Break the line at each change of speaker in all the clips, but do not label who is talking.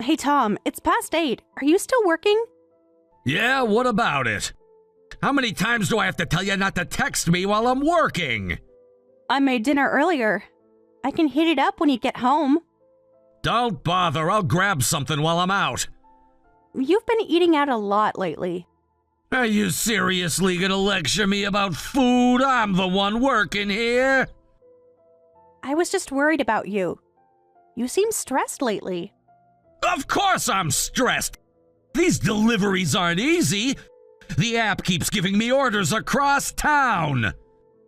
Hey Tom, it's past 8. Are you still working?
Yeah, what about it? How many times do I have to tell you not to text me while I'm working?
I made dinner earlier. I can heat it up when you get home.
Don't bother, I'll grab something while I'm out.
You've been eating out a lot lately.
Are you seriously gonna lecture me about food? I'm the one working here.
I was just worried about you. You seem stressed lately.
Of course I'm stressed. These deliveries aren't easy. The app keeps giving me orders across town.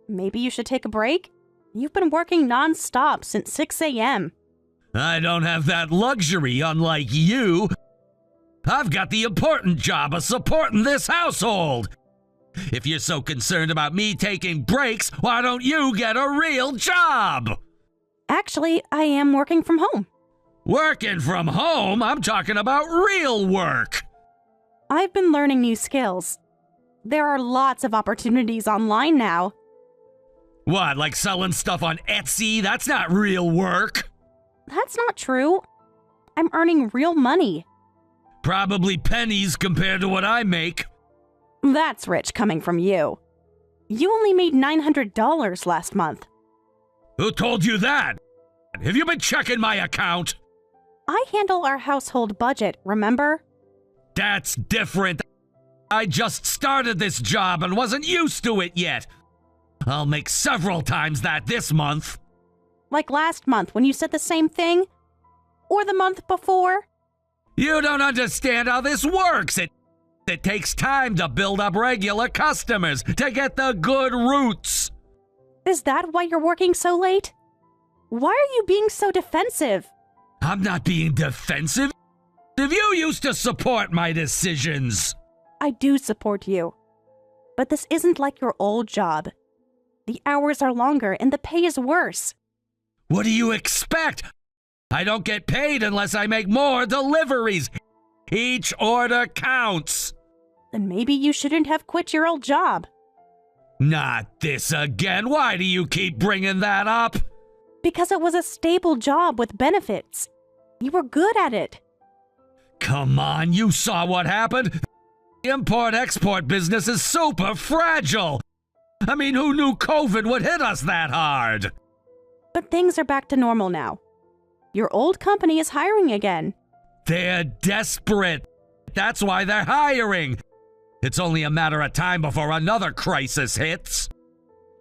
Maybe you should take a break? You've been working non-stop since 6 a.m.
I don't have that luxury, unlike you. I've got the important job of supporting this household. If you're so concerned about me taking breaks, why don't you get a real job?
Actually, I am working from home.
Working from home? I'm talking about real work.
I've been learning new skills. There are lots of opportunities online now.
What, like selling stuff on Etsy? That's not real work.
That's not true. I'm earning real money.
Probably pennies compared to what I make.
That's rich coming from you. You only made $900 last month.
Who told you that? Have you been checking my account?
I handle our household budget, remember?
That's different. I just started this job and wasn't used to it yet. I'll make several times that this month.
Like last month when you said the same thing? Or the month before?
You don't understand how this works. It takes time to build up regular customers, to get the good roots.
Is that why you're working so late? Why are you being so defensive?
I'm not being defensive. If you used to support my decisions.
I do support you. But this isn't like your old job. The hours are longer and the pay is worse.
What do you expect? I don't get paid unless I make more deliveries. Each order counts.
Then maybe you shouldn't have quit your old job.
Not this again. Why do you keep bringing that up?
Because it was a stable job with benefits. You were good at it.
Come on, you saw what happened. The import-export business is super fragile. I mean, who knew COVID would hit us that hard?
But things are back to normal now. Your old company is hiring again.
They're desperate. That's why they're hiring. It's only a matter of time before another crisis hits.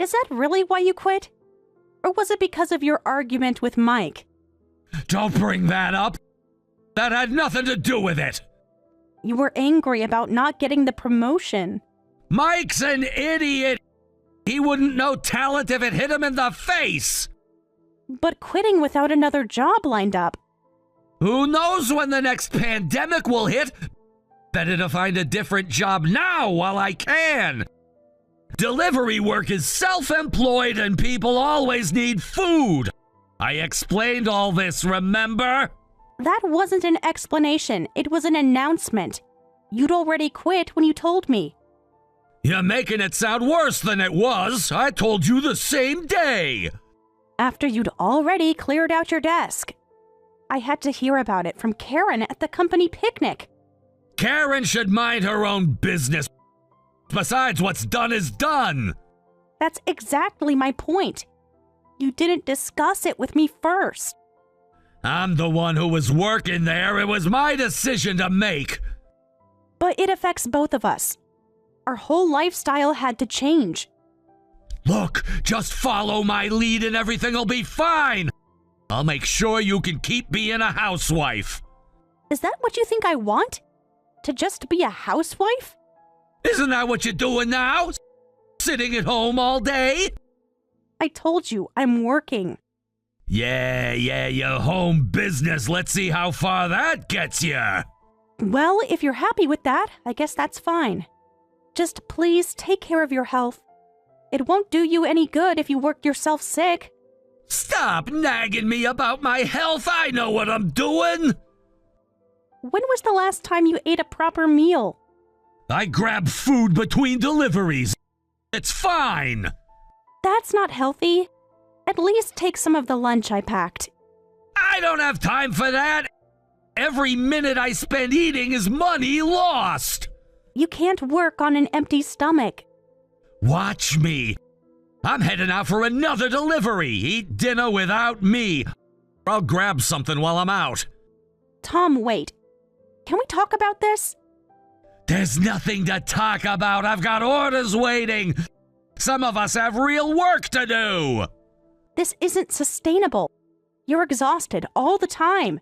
Is that really why you quit? Or was it because of your argument with Mike?
Don't bring that up. That had nothing to do with it.
You were angry about not getting the promotion.
Mike's an idiot. He wouldn't know talent if it hit him in the face.
But quitting without another job lined up.
Who knows when the next pandemic will hit? Better to find a different job now while I can. Delivery work is self-employed and people always need food. I explained all this, remember?
That wasn't an explanation. It was an announcement. You'd already quit when you told me.
You're making it sound worse than it was. I told you the same day.
After you'd already cleared out your desk. I had to hear about it from Karen at the company picnic.
Karen should mind her own business. Besides, what's done is done.
That's exactly my point. You didn't discuss it with me first.
I'm the one who was working there. It was my decision to make.
But it affects both of us. Our whole lifestyle had to change.
Look, just follow my lead and everything will be fine. I'll make sure you can keep being a housewife.
Is that what you think I want? To just be a housewife?
Isn't that what you're doing now? Sitting at home all day?
I told you, I'm working.
Yeah, your home business. Let's see how far that gets you.
Well, if you're happy with that, I guess that's fine. Just please take care of your health. It won't do you any good if you work yourself sick.
Stop nagging me about my health. I know what I'm doing.
When was the last time you ate a proper meal?
I grab food between deliveries. It's fine.
That's not healthy. At least take some of the lunch I packed.
I don't have time for that. Every minute I spend eating is money lost.
You can't work on an empty stomach.
Watch me. I'm heading out for another delivery. Eat dinner without me. I'll grab something while I'm out.
Tom, wait. Can we talk about this?
There's nothing to talk about. I've got orders waiting. Some of us have real work to do.
This isn't sustainable. You're exhausted all the time.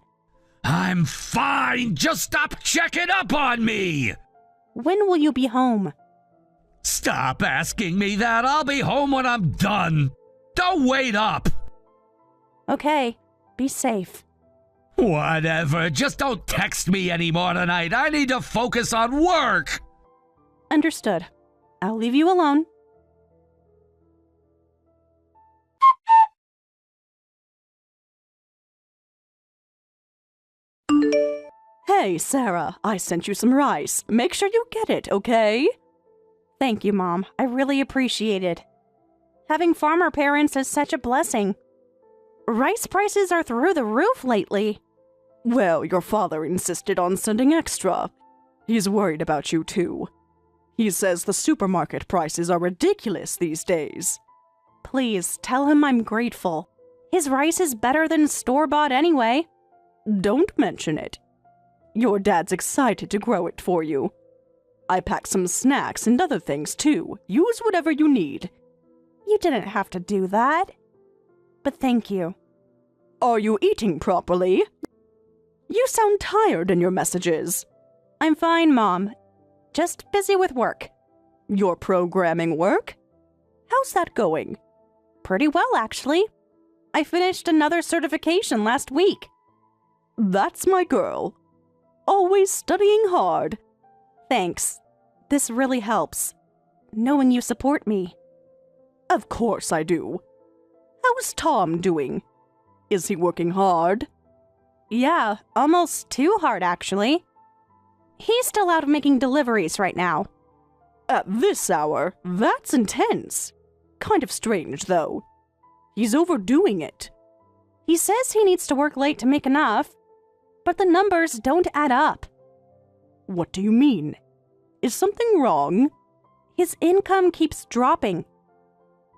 I'm fine. Just stop checking up on me.
When will you be home?
Stop asking me that. I'll be home when I'm done. Don't wait up.
Okay, be safe.
Whatever. Just don't text me anymore tonight. I need to focus on work.
Understood. I'll leave you alone.
Hey, Sarah, I sent you some rice. Make sure you get it, okay?
Thank you, Mom. I really appreciate it. Having farmer parents is such a blessing. Rice prices are through the roof lately.
Well, your father insisted on sending extra. He's worried about you, too. He says the supermarket prices are ridiculous these days.
Please, tell him I'm grateful. His rice is better than store-bought anyway.
Don't mention it. Your dad's excited to grow it for you. I packed some snacks and other things, too. Use whatever you need.
You didn't have to do that. But thank you.
Are you eating properly? You sound tired in your messages.
I'm fine, Mom. Just busy with work.
Your programming work? How's that going?
Pretty well, actually. I finished another certification last week.
That's my girl. Always studying hard.
Thanks. This really helps. Knowing you support me.
Of course I do. How's Tom doing? Is he working hard?
Yeah, almost too hard, actually. He's still out making deliveries right now.
At this hour? That's intense. Kind of strange, though. He's overdoing it.
He says he needs to work late to make enough, but the numbers don't add up.
What do you mean? Is something wrong?
His income keeps dropping,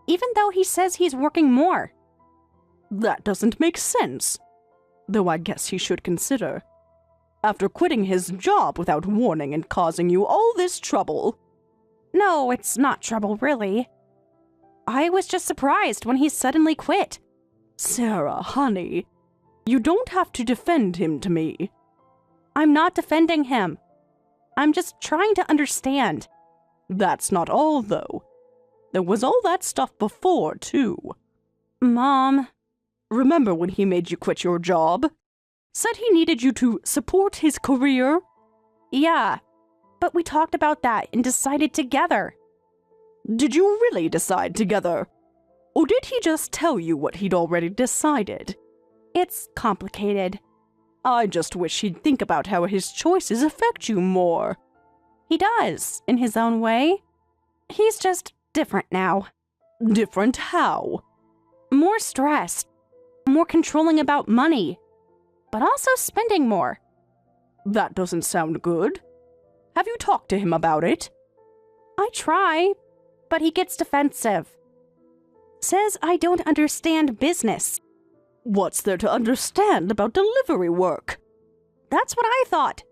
even though he says he's working more.
That doesn't make sense. Though I guess he should consider. After quitting his job without warning and causing you all this trouble.
No, it's not trouble, really. I was just surprised when he suddenly quit.
Sarah, honey, you don't have to defend him to me.
I'm not defending him. I'm just trying to understand.
That's not all, though. There was all that stuff before, too.
Mom.
Remember when he made you quit your job? Said he needed you to support his career?
Yeah, but we talked about that and decided together.
Did you really decide together? Or did he just tell you what he'd already decided?
It's complicated.
I just wish he'd think about how his choices affect you more.
He does, in his own way. He's just different now.
Different how?
More stressed. More controlling about money. But also spending more.
That doesn't sound good. Have you talked to him about it?
I try, but he gets defensive. Says I don't understand business.
What's there to understand about delivery work?
That's what I thought.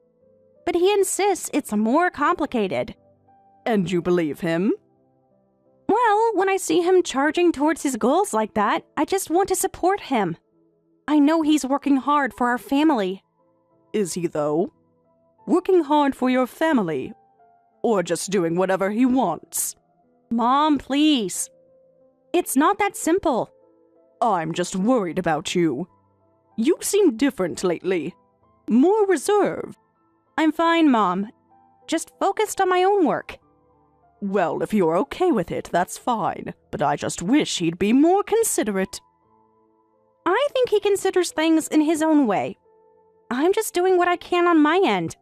But he insists it's more complicated.
And you believe him?
Well, when I see him charging towards his goals like that, I just want to support him. I know he's working hard for our family.
Is he, though? Working hard for your family? Or just doing whatever he wants?
Mom, please. It's not that simple.
I'm just worried about you. You seem different lately. More reserved.
I'm fine, Mom. Just focused on my own work.
Well, if you're okay with it, that's fine. But I just wish he'd be more considerate.
I think he considers things in his own way. I'm just doing what I can on my end.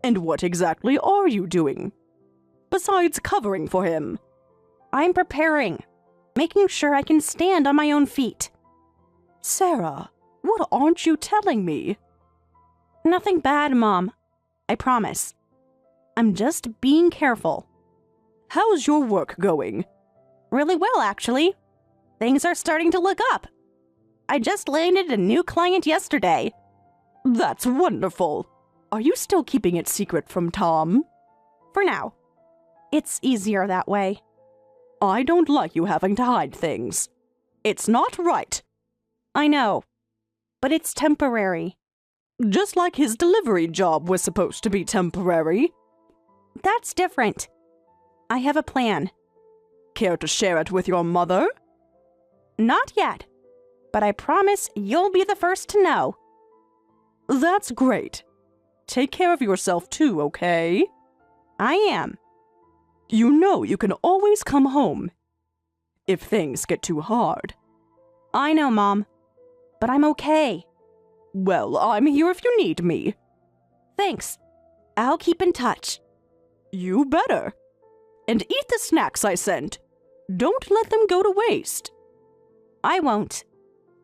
And what exactly are you doing? Besides covering for him?
I'm preparing. Making sure I can stand on my own feet.
Sarah, what aren't you telling me?
Nothing bad, Mom. I promise. I'm just being careful.
How's your work going?
Really well, actually. Things are starting to look up. I just landed a new client yesterday.
That's wonderful. Are you still keeping it secret from Tom?
For now. It's easier that way.
I don't like you having to hide things. It's not right.
I know, but it's temporary.
Just like his delivery job was supposed to be temporary.
That's different. I have a plan.
Care to share it with your mother?
Not yet, but I promise you'll be the first to know.
That's great. Take care of yourself too, okay?
I am.
You know you can always come home if things get too hard.
I know, Mom, but I'm okay.
Well, I'm here if you need me.
Thanks. I'll keep in touch.
You better. And eat the snacks I sent. Don't let them go to waste.
I won't.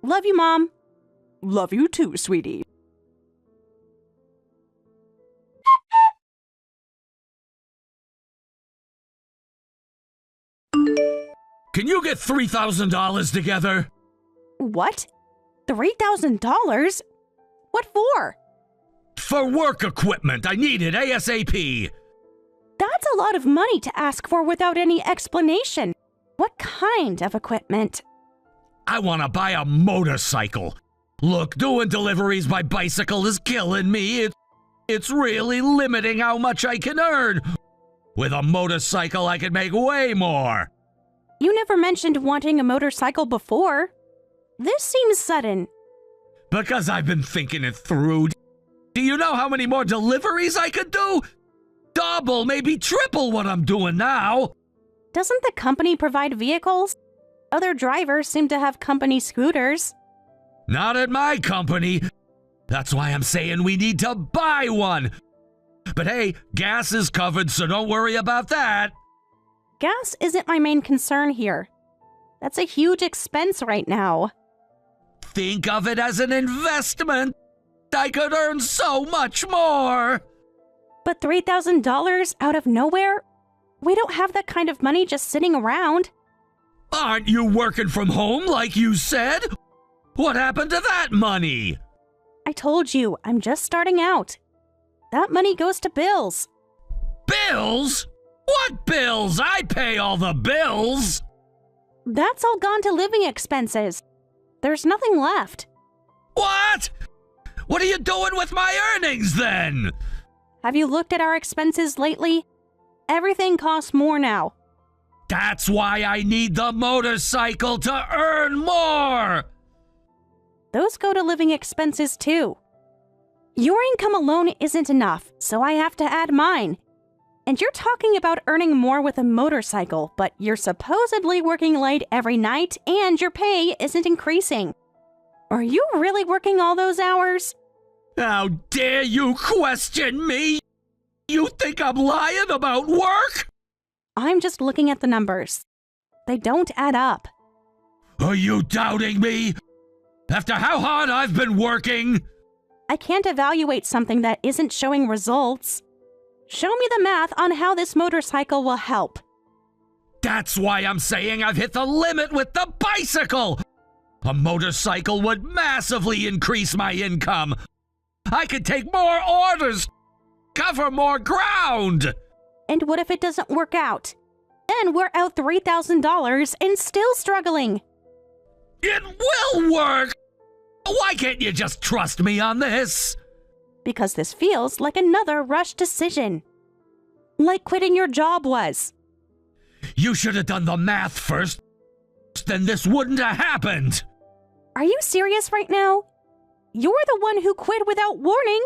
Love you, Mom.
Love you too, sweetie.
Can you get $3,000 together?
What? $3,000? What for?
For work equipment. I need it ASAP.
That's a lot of money to ask for without any explanation. What kind of equipment?
I want to buy a motorcycle. Look, doing deliveries by bicycle is killing me. It's really limiting how much I can earn. With a motorcycle, I can make way more.
You never mentioned wanting a motorcycle before. This seems sudden.
Because I've been thinking it through. Do you know how many more deliveries I could do? Double, maybe triple what I'm doing now.
Doesn't the company provide vehicles? Other drivers seem to have company scooters.
Not at my company. That's why I'm saying we need to buy one. But hey, gas is covered, so don't worry about that.
Gas isn't my main concern here. That's a huge expense right now.
Think of it as an investment. I could earn so much more.
But $3,000 out of nowhere? We don't have that kind of money just sitting around.
Aren't you working from home like you said? What happened to that money?
I told you, I'm just starting out. That money goes to bills.
Bills? What bills? I pay all the bills.
That's all gone to living expenses. There's nothing left.
What? What are you doing with my earnings then?
Have you looked at our expenses lately? Everything costs more now.
That's why I need the motorcycle to earn more.
Those go to living expenses too. Your income alone isn't enough, so I have to add mine. And you're talking about earning more with a motorcycle, but you're supposedly working late every night and your pay isn't increasing. Are you really working all those hours?
How dare you question me? You think I'm lying about work?
I'm just looking at the numbers. They don't add up.
Are you doubting me? After how hard I've been working?
I can't evaluate something that isn't showing results. Show me the math on how this motorcycle will help.
That's why I'm saying I've hit the limit with the bicycle. A motorcycle would massively increase my income. I could take more orders, cover more ground.
And what if it doesn't work out? Then we're out $3,000 and still struggling.
It will work. Why can't you just trust me on this?
Because this feels like another rushed decision. Like quitting your job was.
You should have done the math first. Then this wouldn't have happened.
Are you serious right now? You're the one who quit without warning.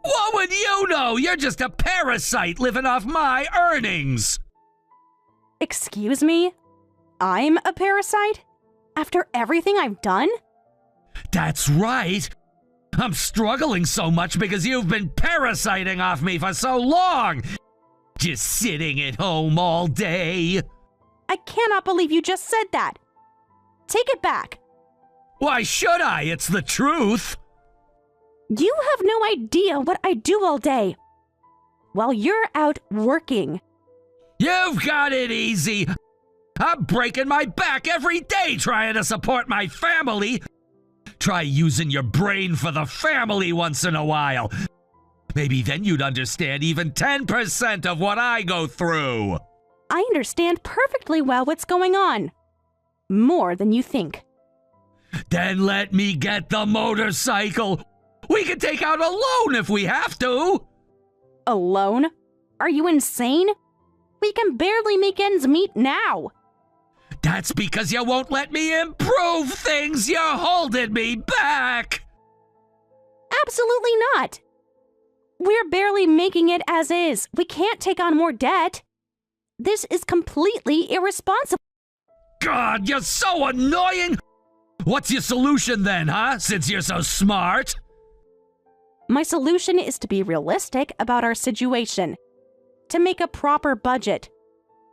What would you know? You're just a parasite living off my earnings.
Excuse me? I'm a parasite? After everything I've done?
That's right. I'm struggling so much because you've been parasiting off me for so long. Just sitting at home all day.
I cannot believe you just said that. Take it back.
Why should I? It's the truth.
You have no idea what I do all day. While you're out working.
You've got it easy. I'm breaking my back every day trying to support my family. Try using your brain for the family once in a while. Maybe then you'd understand even 10% of what I go through.
I understand perfectly well what's going on. More than you think.
Then let me get the motorcycle. We can take out a loan if we have to.
A loan? Are you insane? We can barely make ends meet now.
That's because you won't let me improve things. You're holding me back.
Absolutely not. We're barely making it as is. We can't take on more debt. This is completely irresponsible.
God, you're so annoying. What's your solution then, huh? Since you're so smart.
My solution is to be realistic about our situation. To make a proper budget.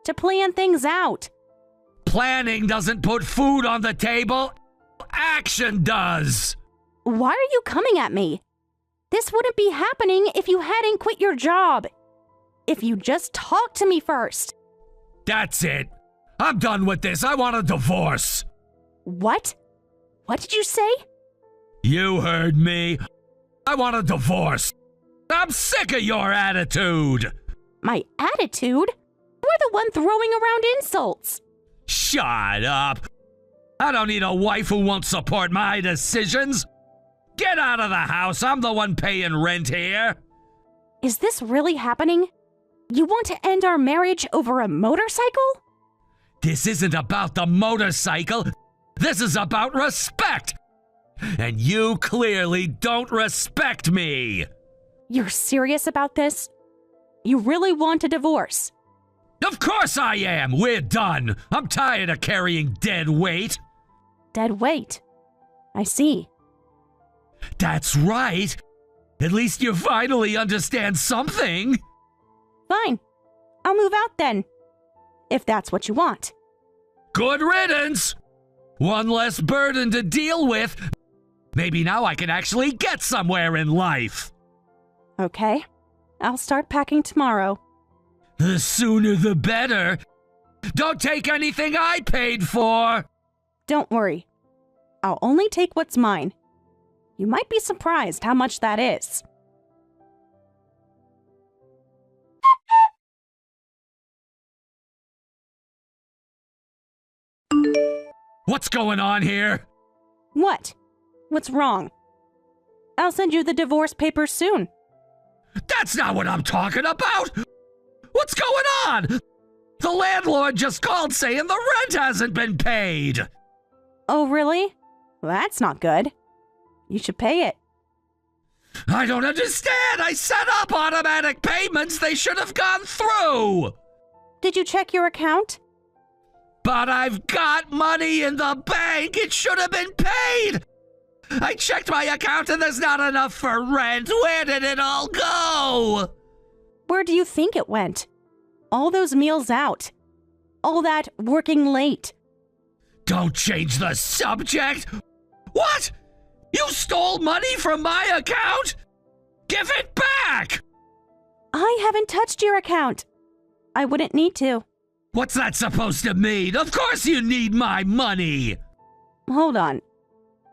To plan things out.
Planning doesn't put food on the table. Action does.
Why are you coming at me? This wouldn't be happening if you hadn't quit your job. If you just talked to me first.
That's it. I'm done with this. I want a divorce.
What? What did you say?
You heard me. I want a divorce. I'm sick of your attitude.
My attitude? You're the one throwing around insults.
Shut up. I don't need a wife who won't support my decisions. Get out of the house. I'm the one paying rent here.
Is this really happening? You want to end our marriage over a motorcycle?
This isn't about the motorcycle. This is about respect. And you clearly don't respect me.
You're serious about this? You really want a divorce?
Of course I am. We're done. I'm tired of carrying dead weight.
Dead weight. I see.
That's right. At least you finally understand something.
Fine. I'll move out then. If that's what you want.
Good riddance. One less burden to deal with. Maybe now I can actually get somewhere in life.
Okay. I'll start packing tomorrow.
The sooner the better. Don't take anything I paid for.
Don't worry. I'll only take what's mine. You might be surprised how much that is.
What's going on here?
What? What's wrong? I'll send you the divorce papers soon.
That's not what I'm talking about. What's going on? The landlord just called saying the rent hasn't been paid.
Oh, really? Well, that's not good. You should pay it.
I don't understand. I set up automatic payments. They should have gone through.
Did you check your account?
But I've got money in the bank. It should have been paid. I checked my account and there's not enough for rent. Where did it all go?
Where do you think it went? All those meals out. All that working late.
Don't change the subject. What? You stole money from my account? Give it back!
I haven't touched your account. I wouldn't need to.
What's that supposed to mean? Of course you need my money.
Hold on.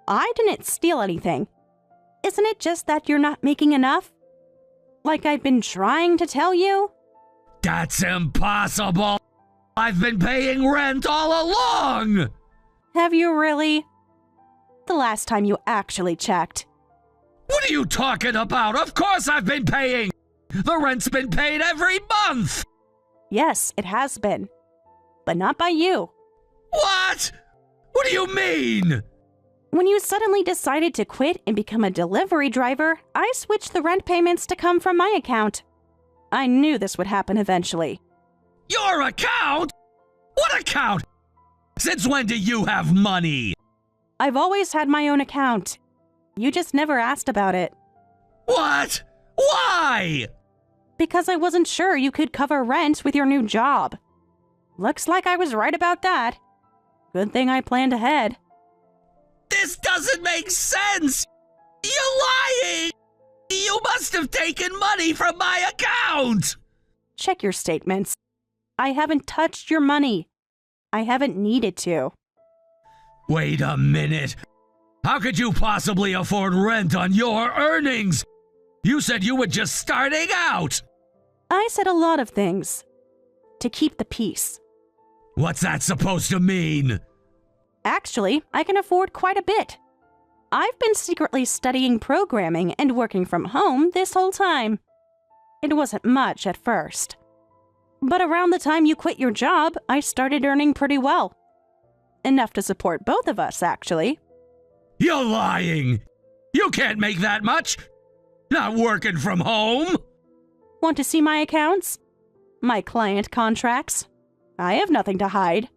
I didn't steal anything. Isn't it just that you're not making enough? Like I've been trying to tell you?
That's impossible. I've been paying rent all along.
Have you really? The last time you actually checked.
What are you talking about? Of course I've been paying. The rent's been paid every month.
Yes, it has been. But not by you.
What? What do you mean?
When you suddenly decided to quit and become a delivery driver, I switched the rent payments to come from my account. I knew this would happen eventually.
Your account? What account? Since when do you have money?
I've always had my own account. You just never asked about it.
What? Why?
Because I wasn't sure you could cover rent with your new job. Looks like I was right about that. Good thing I planned ahead.
This doesn't make sense! You're lying! You must have taken money from my account!
Check your statements. I haven't touched your money. I haven't needed to.
Wait a minute. How could you possibly afford rent on your earnings? You said you were just starting out.
I said a lot of things. To keep the peace.
What's that supposed to mean?
Actually, I can afford quite a bit. I've been secretly studying programming and working from home this whole time. It wasn't much at first. But around the time you quit your job, I started earning pretty well. Enough to support both of us, actually.
You're lying! You can't make that much! Not working from home!
Want to see my accounts? My client contracts? I have nothing to hide.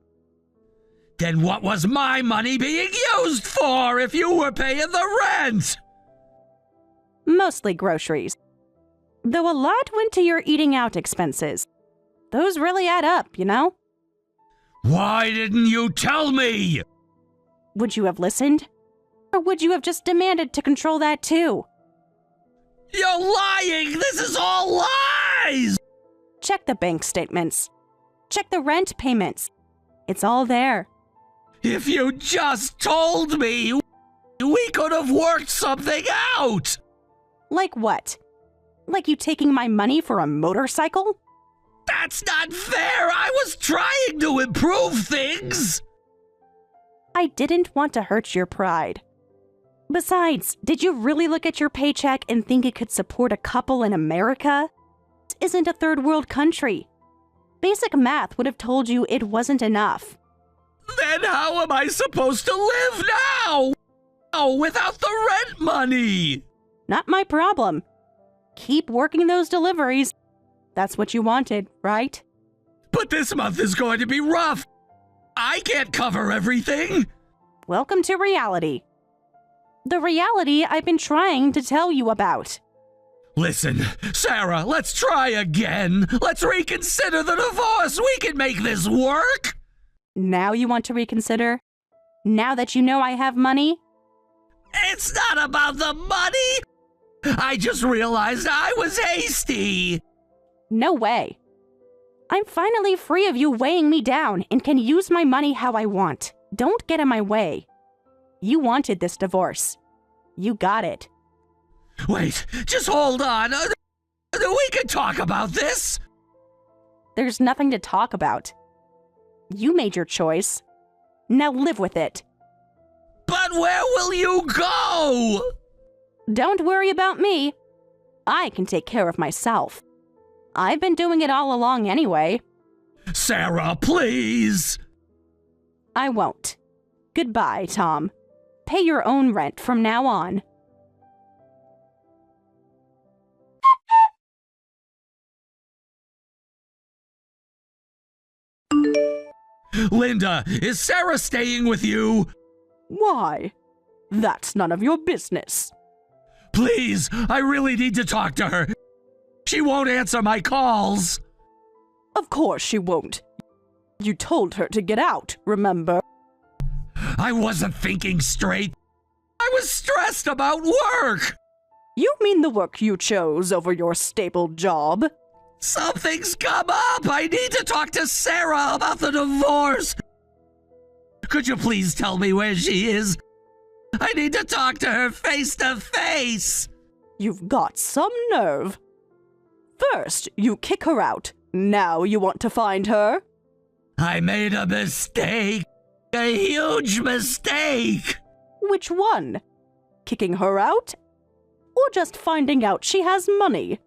Then what was my money being used for if you were paying the rent?
Mostly groceries. Though a lot went to your eating out expenses. Those really add up, you know?
Why didn't you tell me?
Would you have listened? Or would you have just demanded to control that too?
You're lying! This is all lies!
Check the bank statements. Check the rent payments. It's all there.
If you just told me, we could have worked something out!
Like what? Like you taking my money for a motorcycle?
That's not fair! I was trying to improve things!
I didn't want to hurt your pride. Besides, did you really look at your paycheck and think it could support a couple in America? This isn't a third world country. Basic math would have told you it wasn't enough.
Then how am I supposed to live now? Oh, without the rent money!
Not my problem. Keep working those deliveries. That's what you wanted, right?
But this month is going to be rough. I can't cover everything.
Welcome to reality. The reality I've been trying to tell you about.
Listen, Sarah, let's try again. Let's reconsider the divorce. We can make this work.
Now you want to reconsider? Now that you know I have money?
It's not about the money. I just realized I was hasty.
No way. I'm finally free of you weighing me down and can use my money how I want. Don't get in my way. You wanted this divorce. You got it.
Wait, just hold on. We can talk about this.
There's nothing to talk about. You made your choice. Now live with it.
But where will you go?
Don't worry about me. I can take care of myself. I've been doing it all along anyway.
Sarah, please.
I won't. Goodbye, Tom. Pay your own rent from now on.
Linda, is Sarah staying with you?
Why? That's none of your business.
Please, I really need to talk to her. She won't answer my calls.
Of course she won't. You told her to get out, remember?
I wasn't thinking straight. I was stressed about work.
You mean the work you chose over your stable job?
Something's come up. I need to talk to Sarah about the divorce. Could you please tell me where she is? I need to talk to her face to face.
You've got some nerve. First, you kick her out. Now you want to find her?
I made a mistake. A huge mistake.
Which one? Kicking her out? Or just finding out she has money?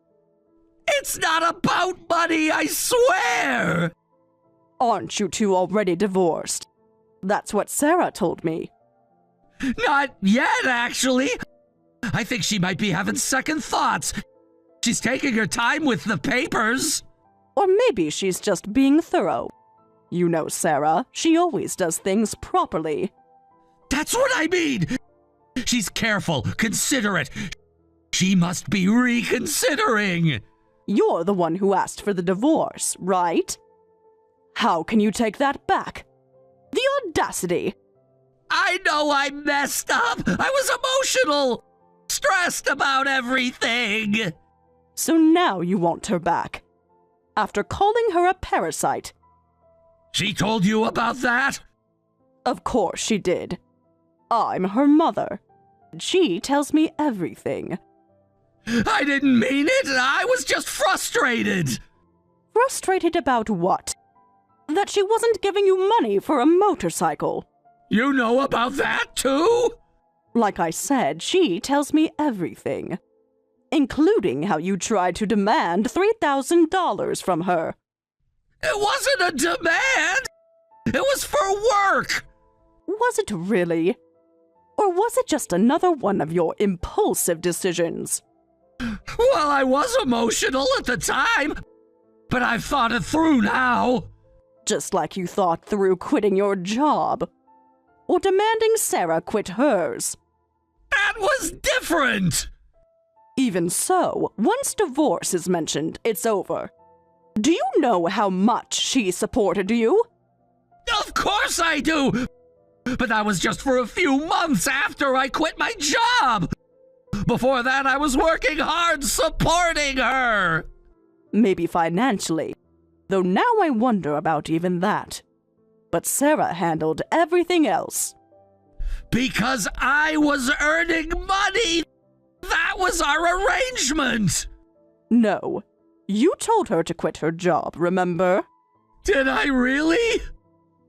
It's not about money, I swear.
Aren't you two already divorced? That's what Sarah told me.
Not yet, actually. I think she might be having second thoughts. She's taking her time with the papers.
Or maybe she's just being thorough. You know Sarah, she always does things properly.
That's what I mean. She's careful, considerate. She must be reconsidering.
You're the one who asked for the divorce, right? How can you take that back? The audacity!
I know I messed up. I was emotional. stressed about everything.
So now you want her back, after calling her a parasite.
She told you about that?
Of course she did. I'm her mother. She tells me everything.
I didn't mean it. I was just frustrated.
Frustrated about what? That she wasn't giving you money for a motorcycle.
You know about that too?
Like I said, she tells me everything, including how you tried to demand $3,000 from her.
It wasn't a demand. It was for work.
Was it really? Or was it just another one of your impulsive decisions?
Well, I was emotional at the time, but I've thought it through now.
Just like you thought through quitting your job. Or demanding Sarah quit hers.
That was different.
Even so, once divorce is mentioned, it's over. Do you know how much she supported you?
Of course I do. But that was just for a few months after I quit my job. Before that, I was working hard supporting her.
Maybe financially, though now I wonder about even that. But Sarah handled everything else.
Because I was earning money. That was our arrangement.
No, you told her to quit her job, remember?
Did I really?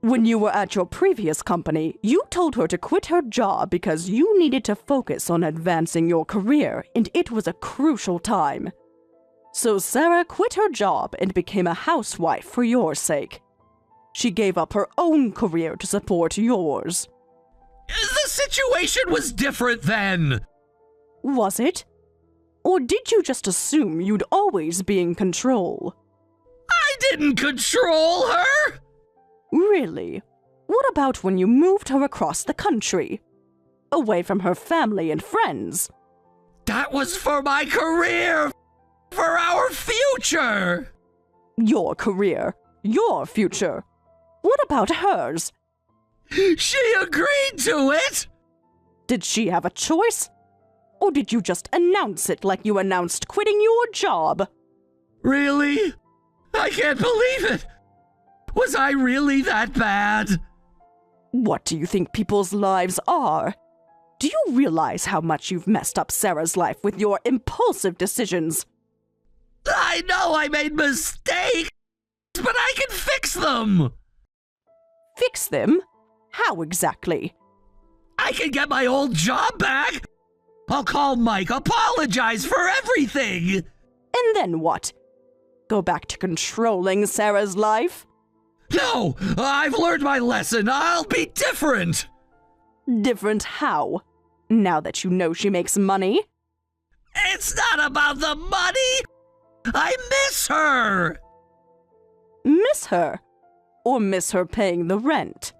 When you were at your previous company, you told her to quit her job because you needed to focus on advancing your career, and it was a crucial time. So Sarah quit her job and became a housewife for your sake. She gave up her own career to support yours.
The situation was different then.
Was it? Or did you just assume you'd always be in control?
I didn't control her.
Really? What about when you moved her across the country? Away from her family and friends?
That was for my career. For our future.
Your career. Your future. What about hers?
She agreed to it.
Did she have a choice? Or did you just announce it like you announced quitting your job?
Really? I can't believe it. Was I really that bad?
What do you think people's lives are? Do you realize how much you've messed up Sarah's life with your impulsive decisions?
I know I made mistakes, but I can fix them.
Fix them? How exactly?
I can get my old job back. I'll call Mike, apologize for everything.
And then what? Go back to controlling Sarah's life?
No, I've learned my lesson. I'll be different.
Different how? Now that you know she makes money?
It's not about the money. I miss her.
Miss her? Or miss her paying the rent?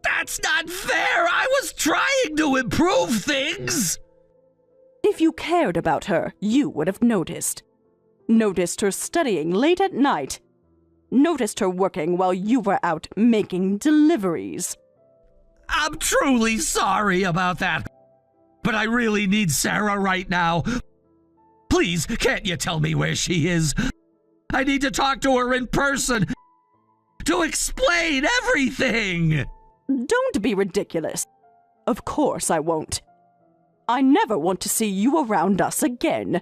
That's not fair. I was trying to improve things.
If you cared about her, you would have noticed. Noticed her studying late at night. Noticed her working while you were out making deliveries.
I'm truly sorry about that. But I really need Sarah right now. Please, can't you tell me where she is? I need to talk to her in person to explain everything.
Don't be ridiculous. Of course I won't. I never want to see you around us again.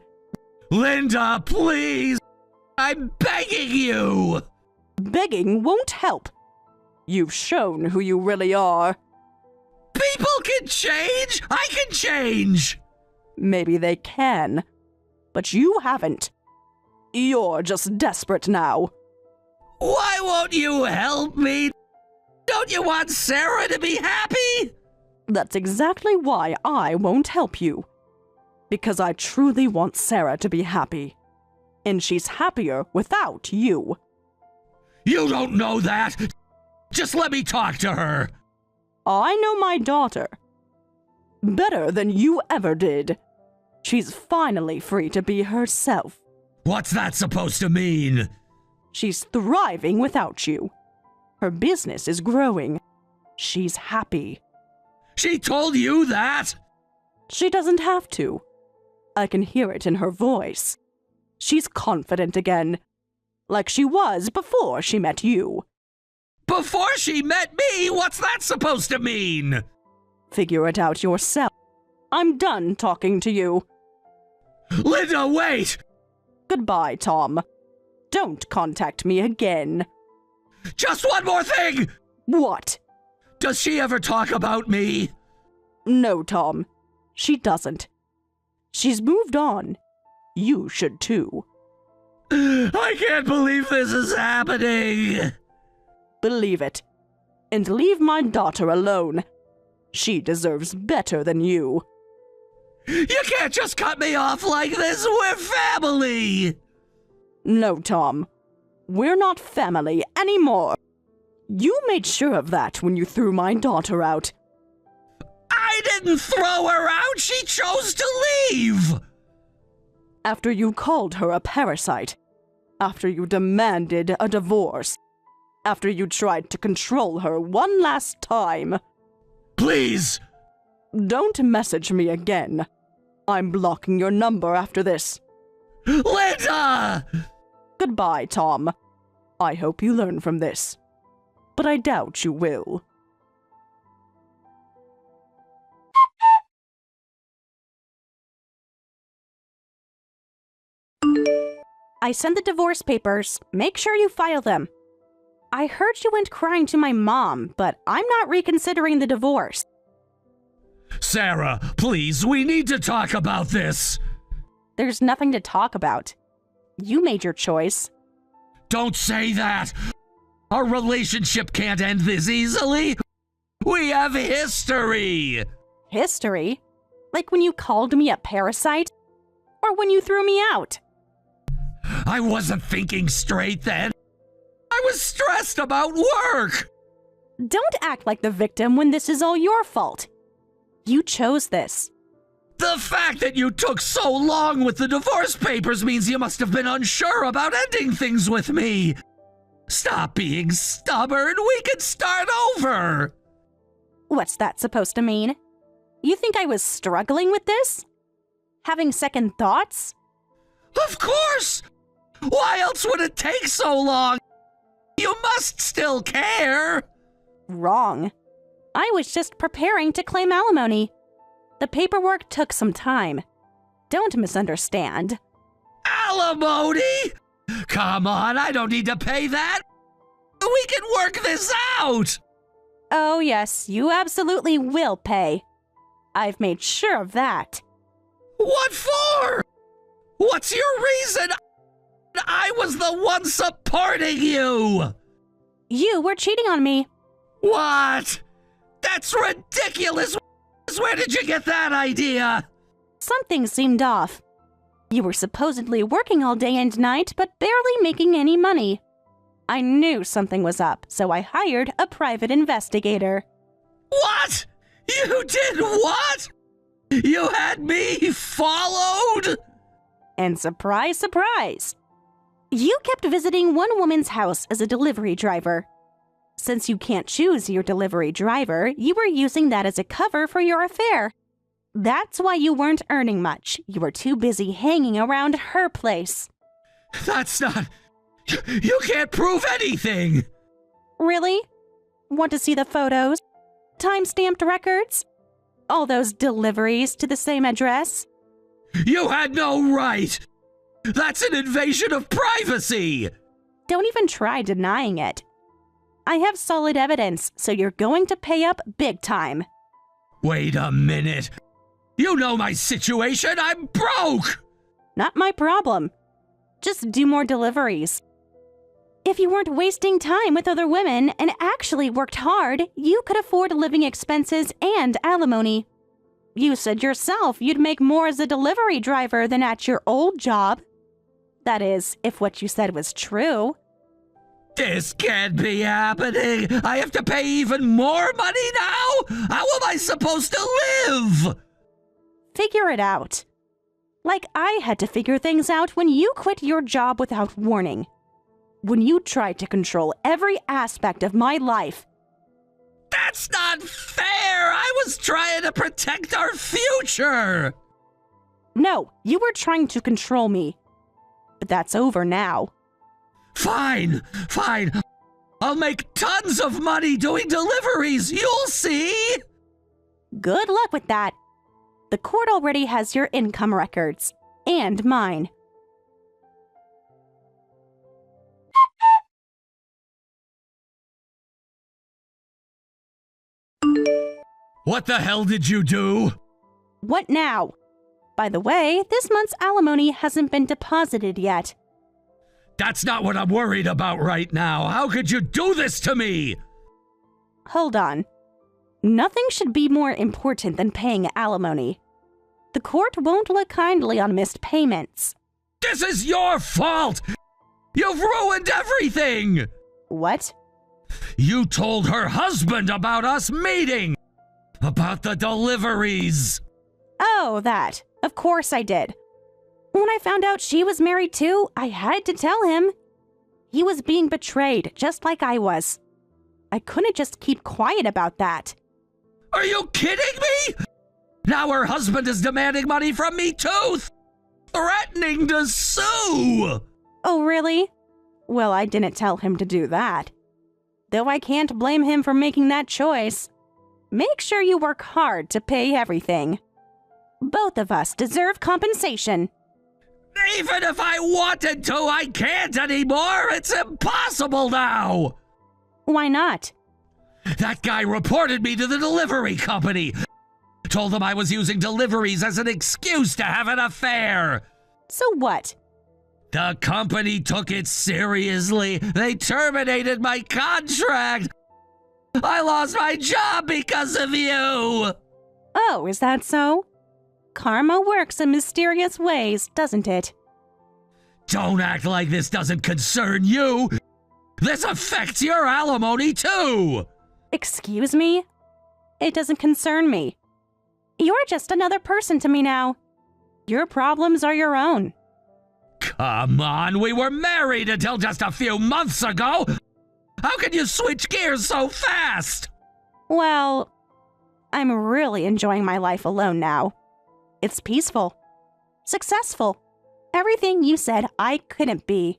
Linda, please. I'm begging you.
Begging won't help. You've shown who you really are.
People can change. I can change.
Maybe they can. But you haven't. You're just desperate now.
Why won't you help me? Don't you want Sarah to be happy?
That's exactly why I won't help you. Because I truly want Sarah to be happy. And she's happier without you.
You don't know that. Just let me talk to her.
I know my daughter. Better than you ever did. She's finally free to be herself.
What's that supposed to mean?
She's thriving without you. Her business is growing. She's happy.
She told you that?
She doesn't have to. I can hear it in her voice. She's confident again, like she was before she met you.
Before she met me? What's that supposed to mean?
Figure it out yourself. I'm done talking to you.
Linda, wait!
Goodbye, Tom. Don't contact me again.
Just one more thing!
What?
Does she ever talk about me?
No, Tom. She doesn't. She's moved on. You should too.
I can't believe this is happening.
Believe it. And leave my daughter alone. She deserves better than you.
You can't just cut me off like this. We're family.
No, Tom. We're not family anymore. You made sure of that when you threw my daughter out.
I didn't throw her out. She chose to leave.
After you called her a parasite. After you demanded a divorce. After you tried to control her one last time.
Please.
Don't message me again. I'm blocking your number after this.
Linda!
Goodbye, Tom. I hope you learn from this. But I doubt you will.
I sent the divorce papers. Make sure you file them. I heard you went crying to my mom, but I'm not reconsidering the divorce.
Sarah, please, we need to talk about this.
There's nothing to talk about. You made your choice.
Don't say that. Our relationship can't end this easily. We have history.
History? Like when you called me a parasite? Or when you threw me out?
I wasn't thinking straight then. I was stressed about work.
Don't act like the victim when this is all your fault. You chose this.
The fact that you took so long with the divorce papers means you must have been unsure about ending things with me. Stop being stubborn. We can start over.
What's that supposed to mean? You think I was struggling with this? Having second thoughts?
Of course! Why else would it take so long? You must still care.
Wrong. I was just preparing to claim alimony. The paperwork took some time. Don't misunderstand.
Alimony? Come on, I don't need to pay that. We can work this out.
Oh yes, you absolutely will pay. I've made sure of that.
What for? What's your reason? I was the one supporting you.
You were cheating on me.
What? That's ridiculous. Where did you get that idea?
Something seemed off. You were supposedly working all day and night, but barely making any money. I knew something was up, so I hired a private investigator.
What? You did what? You had me followed?
And surprise, surprise! You kept visiting one woman's house as a delivery driver. Since you can't choose your delivery driver, you were using that as a cover for your affair. That's why you weren't earning much. You were too busy hanging around her place.
That's not... You can't prove anything!
Really? Want to see the photos? Time-stamped records? All those deliveries to the same address?
You had no right! That's an invasion of privacy!
Don't even try denying it. I have solid evidence, so you're going to pay up big time.
Wait a minute. You know my situation. I'm broke!
Not my problem. Just do more deliveries. If you weren't wasting time with other women and actually worked hard, you could afford living expenses and alimony. You said yourself you'd make more as a delivery driver than at your old job. That is, if what you said was true.
This can't be happening. I have to pay even more money now? How am I supposed to live?
Figure it out. Like I had to figure things out when you quit your job without warning. When you tried to control every aspect of my life.
That's not fair! I was trying to protect our future!
No, you were trying to control me. But that's over now.
Fine. I'll make tons of money doing deliveries, you'll see!
Good luck with that. The court already has your income records. And mine.
What the hell did you do?
What now? By the way, this month's alimony hasn't been deposited yet.
That's not what I'm worried about right now. How could you do this to me?
Hold on. Nothing should be more important than paying alimony. The court won't look kindly on missed payments.
This is your fault! You've ruined everything!
What?
You told her husband about us meeting! About the deliveries!
Oh, that. Of course I did. When I found out she was married too, I had to tell him. He was being betrayed, just like I was. I couldn't just keep quiet about that.
Are you kidding me? Now her husband is demanding money from me too! Threatening to sue!
Oh, really? Well, I didn't tell him to do that. Though I can't blame him for making that choice. Make sure you work hard to pay everything. Both of us deserve compensation.
Even if I wanted to, I can't anymore! It's impossible now!
Why not?
That guy reported me to the delivery company. Told them I was using deliveries as an excuse to have an affair.
So what?
The company took it seriously. They terminated my contract. I lost my job because of you.
Oh, is that so? Karma works in mysterious ways, doesn't it?
Don't act like this doesn't concern you. This affects your alimony too.
Excuse me? It doesn't concern me. You're just another person to me now. Your problems are your own.
Come on, we were married until just a few months ago. How can you switch gears so fast?
Well, I'm really enjoying my life alone now. It's peaceful. Successful. Everything you said I couldn't be.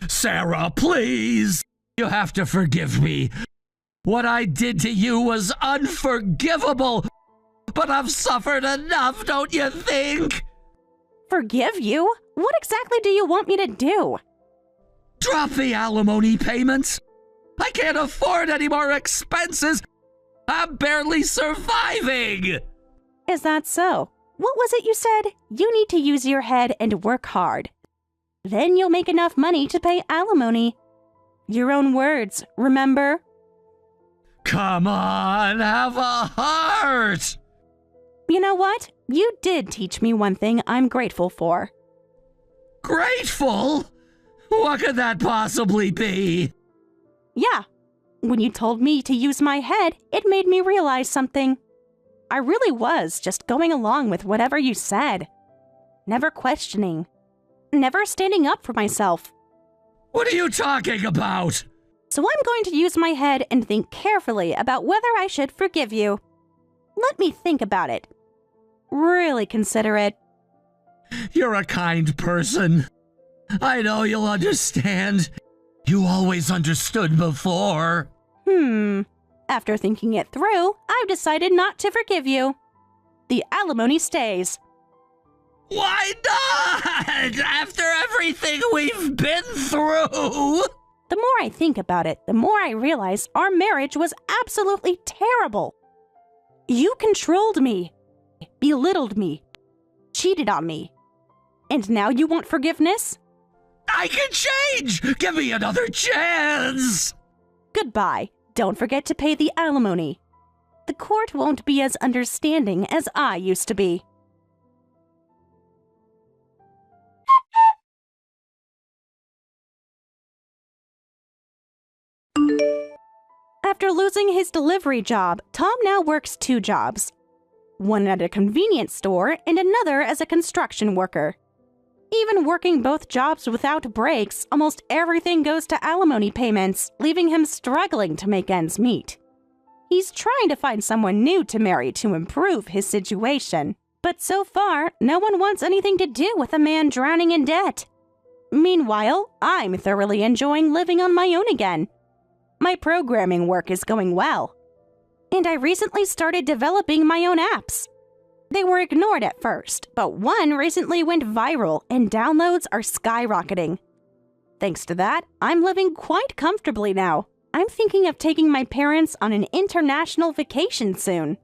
Sarah, please. You have to forgive me. What I did to you was unforgivable. But I've suffered enough, don't you think?
Forgive you? What exactly do you want me to do?
Drop the alimony payments. I can't afford any more expenses. I'm barely surviving.
Is that so? What was it you said? You need to use your head and work hard. Then you'll make enough money to pay alimony. Your own words, remember?
Come on, have a heart.
You know what? You did teach me one thing I'm grateful for.
Grateful? What could that possibly be?
Yeah. When you told me to use my head, it made me realize something. I really was just going along with whatever you said. Never questioning. Never standing up for myself.
What are you talking about?
So I'm going to use my head and think carefully about whether I should forgive you. Let me think about it. Really consider it.
You're a kind person. I know you'll understand. You always understood before.
After thinking it through, I've decided not to forgive you. The alimony stays.
Why not? After everything we've been through.
The more I think about it, the more I realize our marriage was absolutely terrible. You controlled me, belittled me, cheated on me. And now you want forgiveness?
I can change! Give me another chance!
Goodbye. Don't forget to pay the alimony. The court won't be as understanding as I used to be. After losing his delivery job, Tom now works 2 jobs. One at a convenience store and another as a construction worker. Even working both jobs without breaks, almost everything goes to alimony payments, leaving him struggling to make ends meet. He's trying to find someone new to marry to improve his situation. But so far, no one wants anything to do with a man drowning in debt. Meanwhile, I'm thoroughly enjoying living on my own again. My programming work is going well. And I recently started developing my own apps. They were ignored at first, but one recently went viral and downloads are skyrocketing. Thanks to that, I'm living quite comfortably now. I'm thinking of taking my parents on an international vacation soon.